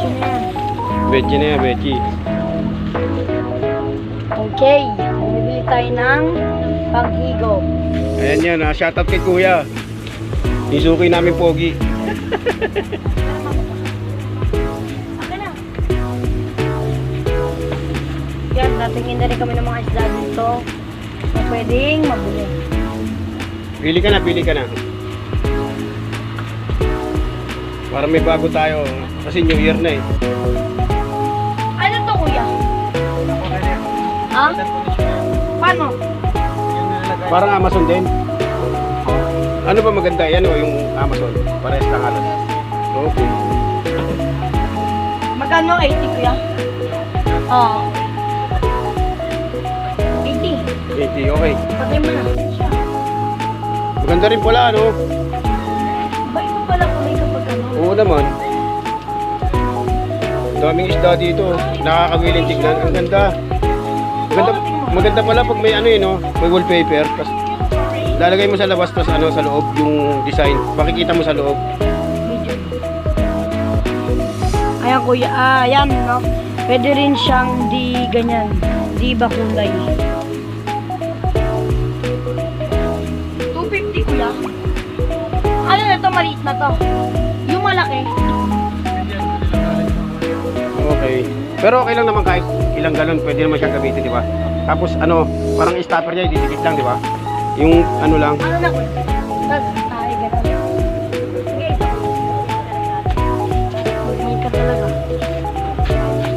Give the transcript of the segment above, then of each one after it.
Betchy na yan. Veggie na yan, veggie. Okay, bibili tayo ng panghigo. Ayan yan, shoutout kay Kuya. Isuki namin pogi. Yan, natingin na rin kami ng mga isda dito na pwedeng mabili. Pili ka na, pili ka na. Para may bago tayo. Kasi New Year na eh. Ano to, kuya? Ha? Paano? Parang Amazon din. Ano ba maganda? Yan o, yung Amazon. Parehas lang halos. Okay. Magkano 80, kuya? Oo. 80. 80, okay. Patay mo na. Maganda rin pala, ano? Ba, ito pala kulay kapag ano? Oo naman. Daming isda dito. Nakakawiling tignan. Ang ganda. Maganda, maganda pala pag may ano yun, no? May wallpaper. Tapos lalagay mo sa labas, tapos ano, sa loob yung design. Pakikita mo sa loob. Medyo. Ayan, kuya. Ayan, no? Pwede rin siyang di ganyan. Di ba kulay? 250, kuya. Ano na to? Maliit na to. Yung malaki. Okay. Pero okay lang naman kahit ilang galon, pwede naman siyang gamitin, di ba? Tapos ano, parang stopper niya, didikit lang, di ba? Yung ano lang. Ano na, kuya? Tapos, ay, ganun. Okay. May ka talaga.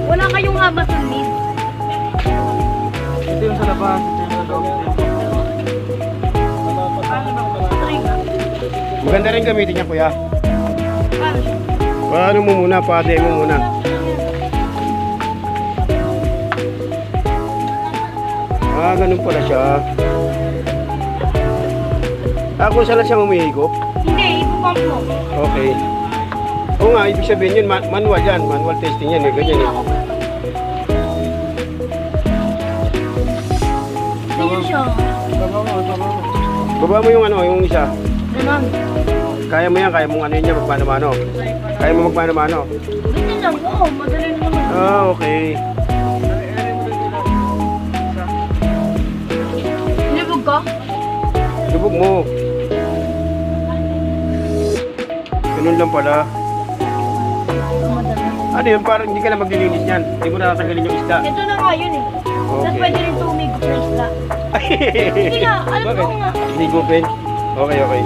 Wala kayong Amazon lead? Ito yung sa labas, ito yung sa loob. Try nga. Maganda rin gamitin niya, kuya. Paano siya? Paano mo muna, pa-demo muna. Ganun pala siya. Kung saan lang siya umihigop? Hindi, ipupump mo. Okay. Oo nga, ibig sabihin yun, manual yan. Manual testing yan, eh. Ganyan eh. Tingin siya. Baba mo yung ano, yung isa. Ganun. Kaya mo yan, kaya mong ano yun niya, magmano-mano. Kaya mo magmano-mano. Ganyan lang. Oo, madali naman. Okay. Libog ka? Lubog mo. Ganun lang pala. Madali. Ano yun, parang hindi ka na maglilinis yan. Hindi mo na tatanggalin yung isda. Ito na nga yun eh. Tapos Okay. pwede rin tumig sa isla. Sige nga, alam ko nga. Hindi gupin. Okay, okay.